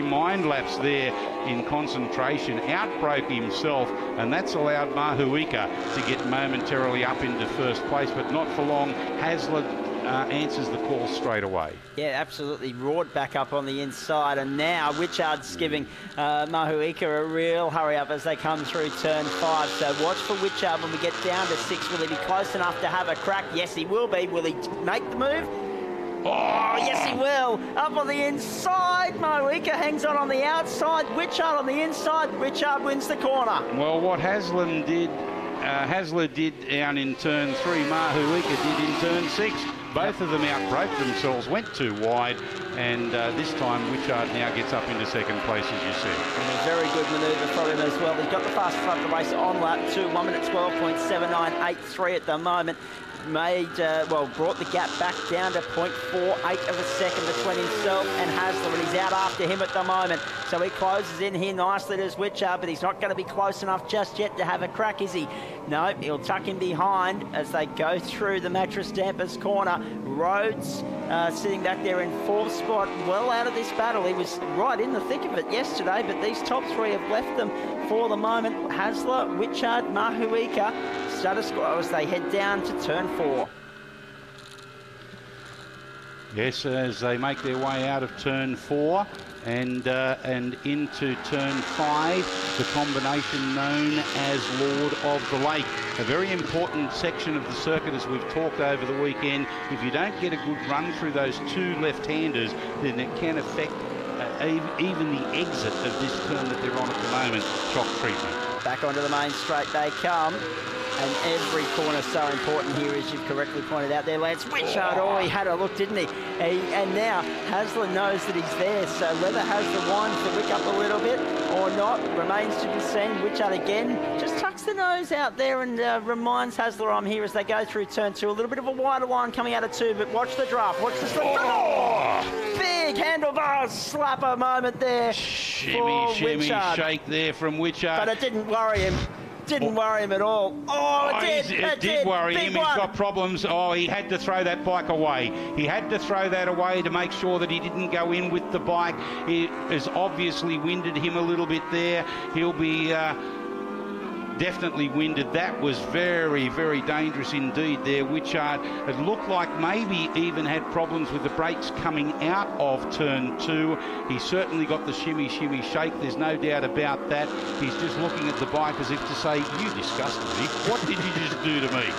mind lapse there in concentration, outbroke himself, and that's allowed Mahuika to get momentarily up into first place, but not for long. Hasler answers the call straight away. Yeah, absolutely. Roared back up on the inside, and now Witchard's giving Mahuika a real hurry up as they come through turn 5. So watch for Witchard when we get down to 6. Will he be close enough to have a crack? Yes, he will be. Will he make the move? Oh, yes, he will. Up on the inside. Mahuika hangs on the outside. Witchard on the inside. Witchard wins the corner. Well, what Hasler did down in turn 3, Mahuika did in turn 6. Both of them outbroke themselves, went too wide, and this time Witchard now gets up into second place, as you said. And a very good manoeuvre from him as well. He's got the fastest lap of the race on lap 2, 1 minute 12.7983 at the moment. Brought the gap back down to 0.48 of a second between himself and Hasler, and he's out after him at the moment. So he closes in here nicely to Witchard, but he's not going to be close enough just yet to have a crack, is he? No, he'll tuck him behind as they go through the Mattress Dampers corner. Rhodes sitting back there in 4th spot, well out of this battle. He was right in the thick of it yesterday, but these top 3 have left them for the moment. Hasler, Witchard, Mahuika, status quo as they head down to turn 4. Yes, as they make their way out of turn 4 and into turn 5, the combination known as Lord of the Lake. A very important section of the circuit, as we've talked over the weekend. If you don't get a good run through those 2 left-handers, then it can affect even the exit of this turn that they're on at the moment, shock treatment. Back onto the main straight they come. and every corner so important here, as you've correctly pointed out there, Lance. Witchard, oh, he had a look, didn't he? And now Hasler knows that he's there, so whether Hasler winds the wick up a little bit or not remains to be seen. Witchard again just tucks the nose out there and reminds Hasler I'm here as they go through turn 2. A little bit of a wider line coming out of 2, but watch the draft, watch the slip. Oh! Big handlebars slapper moment there. Shimmy, shake there from Witchard. But it didn't worry him. Didn't worry him at all. Oh, it did. It did worry him. He's got problems. Oh, he had to throw that bike away. He had to throw that away to make sure that he didn't go in with the bike. It has obviously winded him a little bit there. He'll be definitely winded. That was very, very dangerous indeed there. Witchard, it looked like maybe even had problems with the brakes coming out of turn 2. He certainly got the shimmy, shake. There's no doubt about that. He's just looking at the bike as if to say, you disgusted me. What did you just do to me?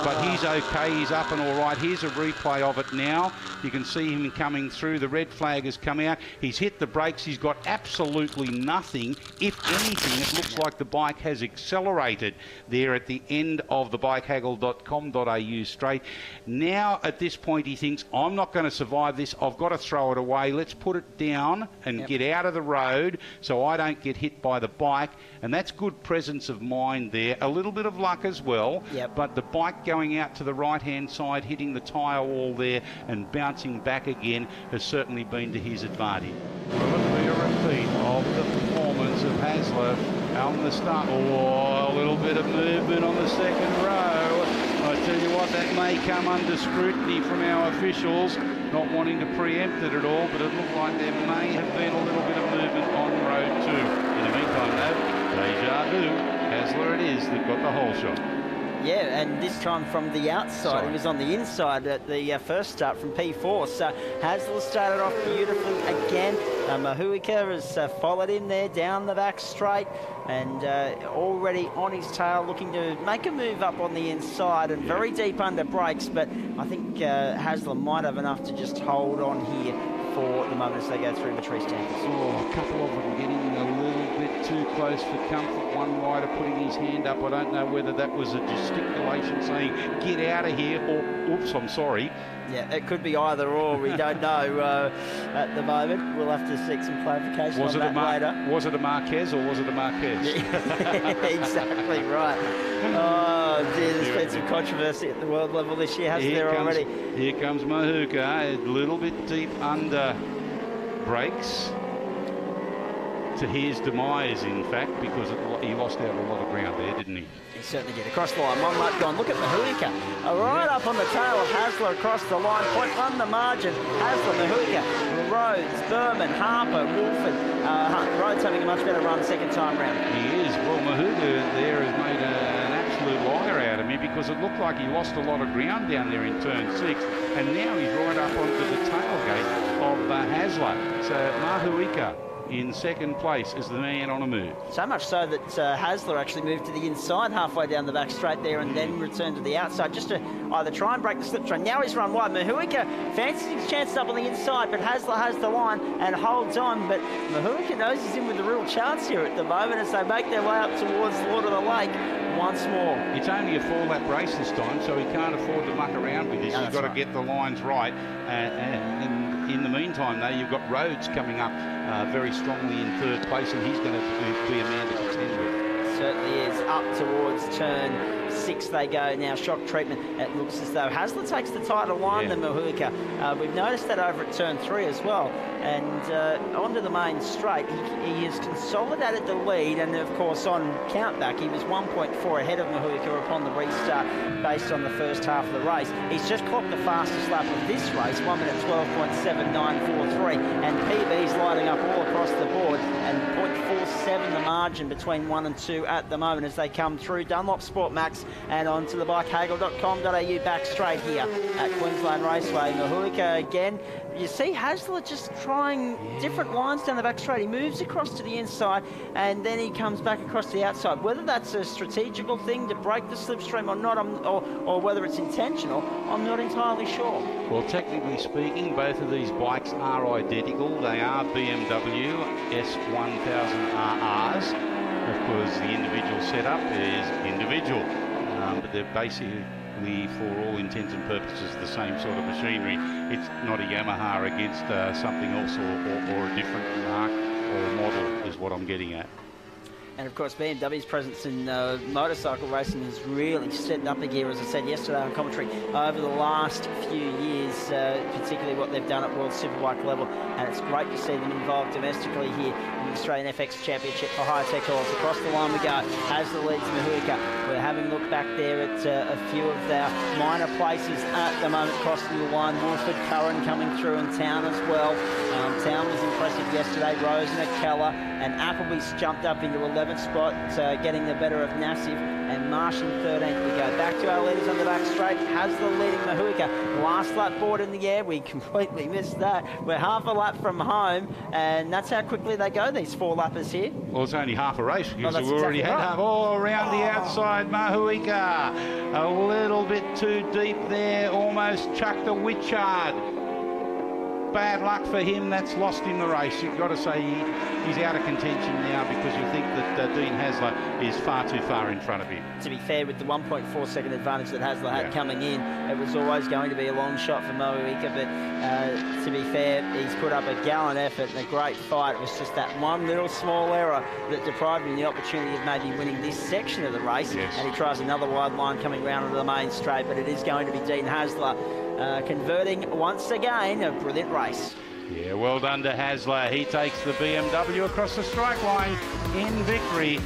But he's okay, he's up and all right. Here's a replay of it now. You can see him coming through. The red flag has come out. He's hit the brakes. He's got absolutely nothing. If anything, it looks like the bike has accelerated there at the end of the bikehaggle.com.au straight. Now, at this point, he thinks, I'm not going to survive this. I've got to throw it away. Let's put it down and get out of the road so I don't get hit by the bike. And that's good presence of mind there. A little bit of luck as well. But the bike going out to the right-hand side, hitting the tyre wall there and bouncing back again has certainly been to his advantage. Will it be a repeat of the performance of Hasler on the start? Oh, a little bit of movement on the second row. I tell you what, that may come under scrutiny from our officials, not wanting to preempt it at all, but it looked like there may have been a little bit of movement on row 2. In the meantime, though, deja vu. Hasler it is that got the whole shot. Yeah, and this time from the outside. It was on the inside at the first start from P4. So Hasler started off beautifully again. Mahuika has followed him there down the back straight and already on his tail, looking to make a move up on the inside and very deep under brakes. But I think Hasler might have enough to just hold on here for the moment as they go through Matrice Tankers. Oh, a couple of them getting a little bit too close for comfort. One rider putting his hand up. I don't know whether that was a gesticulation saying, get out of here, or, oops, I'm sorry. Yeah, it could be either or. We don't know at the moment. We'll have to seek some clarification on that later. Was it a Marquez or was it a Marquez? Exactly right. Oh, dear, there's been some controversy at the world level this year, hasn't there already? Here comes Mahuika, a little bit deep under brakes to his demise, in fact, because he lost out a lot of ground there, didn't he? He certainly did. Across the line, 1 lap gone. Look at Mahuika. Right up on the tail of Hasler across the line. 0.1 the margin. Hasler, Mahuika, Rhodes, Berman, Harper, Wolfen. Rhodes having a much better run second time round. He is. Well, Mahuika there has made an absolute liar out of me because it looked like he lost a lot of ground down there in turn 6, and now he's right up onto the tailgate of Hasler. So Mahuika in second place is the man on a move. So much so that Hasler actually moved to the inside halfway down the back straight there and then returned to the outside just to either try and break the slip train. Now he's run wide. Mahuika fancies his chances up on the inside, but Hasler has the line and holds on. But Mahuika knows he's in with a real chance here at the moment as they make their way up towards Lord of the Lake once more. It's only a 4-lap race this time, so he can't afford to muck around with this. He's got to get the lines right. And in the meantime, though, you've got Rhodes coming up very strongly in third place, and he's going to be a man to contend with. Certainly is. Up towards turn 6 they go now. Shock treatment. It looks as though Hasler takes the tighter line than Mahuika. We've noticed that over at turn 3 as well. And onto the main straight, he has consolidated the lead, and of course on countback he was 1.4 ahead of Mahuika upon the restart based on the first half of the race. He's just clocked the fastest lap of this race, 1 minute 12.7943, and PB's lighting up all across the board, and 0.47 the margin between 1 and 2 at the moment as they come through Dunlop Sport Max and onto the bikehaggle.com.au back straight here at Queensland Raceway. Mahuika again. You see Hasler just trying different lines down the back straight. He moves across to the inside and then he comes back across to the outside. Whether that's a strategical thing to break the slipstream or not, or whether it's intentional, I'm not entirely sure. Well, technically speaking, both of these bikes are identical. They are BMW S1000RRs. Of course, the individual setup is individual. but they're basically, for all intents and purposes, the same sort of machinery. It's not a Yamaha against something else or a different mark or model is what I'm getting at. And of course, BMW's presence in motorcycle racing has really stepped up a gear, as I said yesterday on commentary, over the last few years, particularly what they've done at World Superbike level. And it's great to see them involved domestically here in the Australian FX Championship for Hi-Tec oils. Across the line we go, as the leads Mahuika. We're having a look back there at a few of our minor places at the moment crossing the line. Wolford, Curran coming through, and Town as well. Town was impressive yesterday. Rosen, Keller, and Appleby's jumped up into 11th spot, getting the better of Nassif, and Marsh in 13th. We go back to our leaders on the back straight. Has the leading Mahuika. Last lap board in the air. We completely missed that. We're half a lap from home, and that's how quickly they go, these 4 lappers here. Well, it's only half a race because that's we've already exactly had right. half. All around the outside, Mahuika. A little bit too deep there, almost chucked a Witchard. Bad luck for him, that's lost him the race. You've got to say he's out of contention now because you think that Dean Hasler is far too far in front of him. To be fair, with the 1.4 second advantage that Hasler had coming in, it was always going to be a long shot for Mahuika, but to be fair, he's put up a gallant effort and a great fight. It was just that one little small error that deprived him the opportunity of maybe winning this section of the race, and he tries another wide line coming round onto the main straight, but it is going to be Dean Hasler converting once again. A brilliant race. Yeah, well done to Hasler. He takes the BMW across the strike line in victory.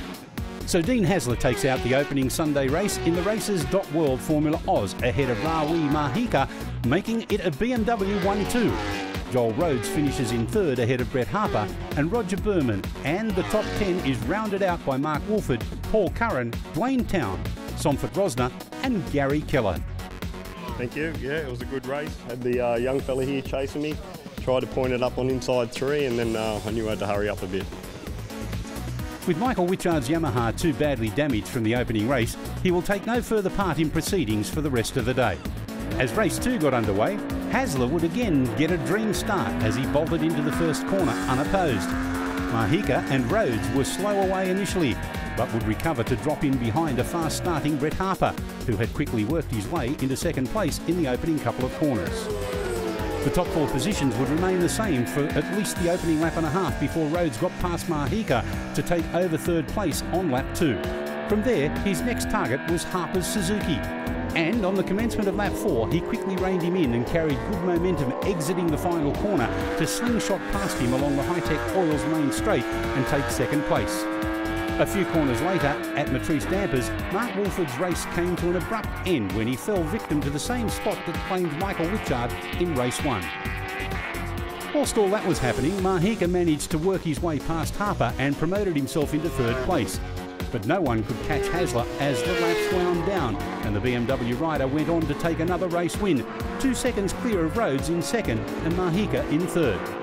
So Dean Hasler takes out the opening Sunday race in the Races.World Formula Oz ahead of Rawi Mahika, making it a BMW 1-2. Joel Rhodes finishes in 3rd ahead of Brett Harper and Roger Berman, and the top 10 is rounded out by Mark Wolford, Paul Curran, Dwayne Town, Somfort Rosner and Gary Keller. Thank you. Yeah, it was a good race. Had the young fella here chasing me. Tried to point it up on inside 3, and then I knew I had to hurry up a bit. With Michael Witchard's Yamaha too badly damaged from the opening race, he will take no further part in proceedings for the rest of the day. As race 2 got underway, Hasler would again get a dream start as he bolted into the first corner unopposed. Mahika and Rhodes were slow away initially, but would recover to drop in behind a fast-starting Brett Harper, who had quickly worked his way into 2nd place in the opening couple of corners. The top 4 positions would remain the same for at least the opening lap and a half before Rhodes got past Mahika to take over 3rd place on lap 2. From there, his next target was Harper's Suzuki. And on the commencement of lap 4, he quickly reined him in and carried good momentum exiting the final corner to slingshot past him along the Hi-Tec Oils main straight and take 2nd place. A few corners later, at Matrice Dampers, Mark Wolford's race came to an abrupt end when he fell victim to the same spot that claimed Michael Witchard in race 1. Whilst all that was happening, Mahika managed to work his way past Harper and promoted himself into 3rd place. But no one could catch Hasler as the laps wound down, and the BMW rider went on to take another race win, 2 seconds clear of Rhodes in 2nd and Mahika in 3rd.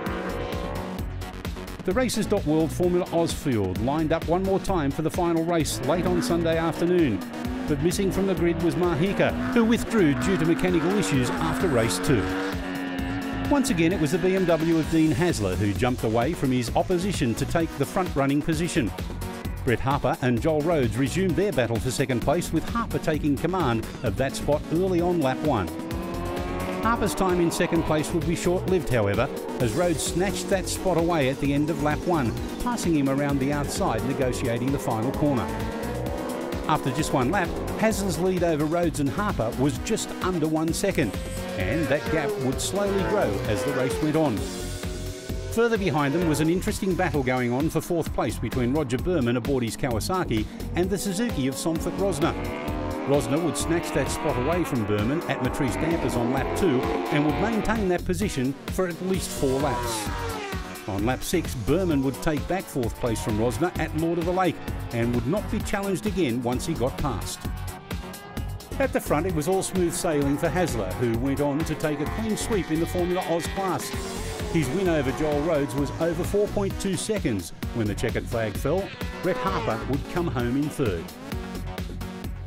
The Races.World Formula Oz field lined up one more time for the final race late on Sunday afternoon, but missing from the grid was Mahika, who withdrew due to mechanical issues after race 2. Once again, it was the BMW of Dean Hasler who jumped away from his opposition to take the front-running position. Brett Harper and Joel Rhodes resumed their battle for 2nd place, with Harper taking command of that spot early on lap 1. Harper's time in 2nd place would be short-lived, however, as Rhodes snatched that spot away at the end of lap 1, passing him around the outside, negotiating the final corner. After just 1 lap, Hasler's lead over Rhodes and Harper was just under 1 second, and that gap would slowly grow as the race went on. Further behind them was an interesting battle going on for 4th place between Roger Berman aboard his Kawasaki and the Suzuki of Somfort Rosner. Rosner would snatch that spot away from Berman at Matrice Dampers on lap 2 and would maintain that position for at least 4 laps. On lap 6, Berman would take back 4th place from Rosner at Lord of the Lake and would not be challenged again once he got past. At the front, it was all smooth sailing for Hasler, who went on to take a clean sweep in the Formula Oz class. His win over Joel Rhodes was over 4.2 seconds. When the checkered flag fell, Brett Harper would come home in 3rd.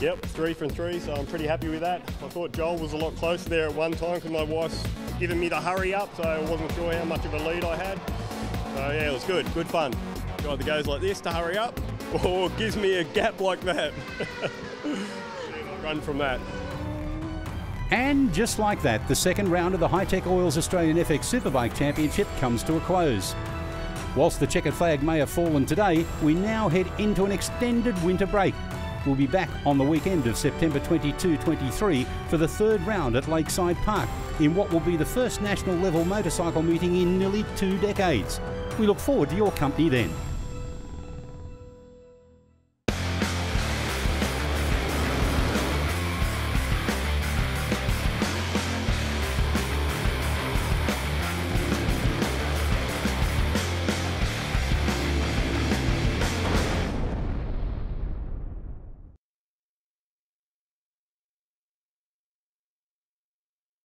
Yep, 3 from 3, so I'm pretty happy with that. I thought Joel was a lot closer there at one time because my wife's giving me the hurry up, so I wasn't sure how much of a lead I had. So yeah, it was good fun. It either goes like this to hurry up, or gives me a gap like that. run from that. And just like that, the second round of the Hi-Tec Oils Australian FX-Superbike Championship comes to a close. Whilst the checkered flag may have fallen today, we now head into an extended winter break. We'll be back on the weekend of September 22-23 for the third round at Lakeside Park in what will be the first national level motorcycle meeting in nearly 2 decades. We look forward to your company then.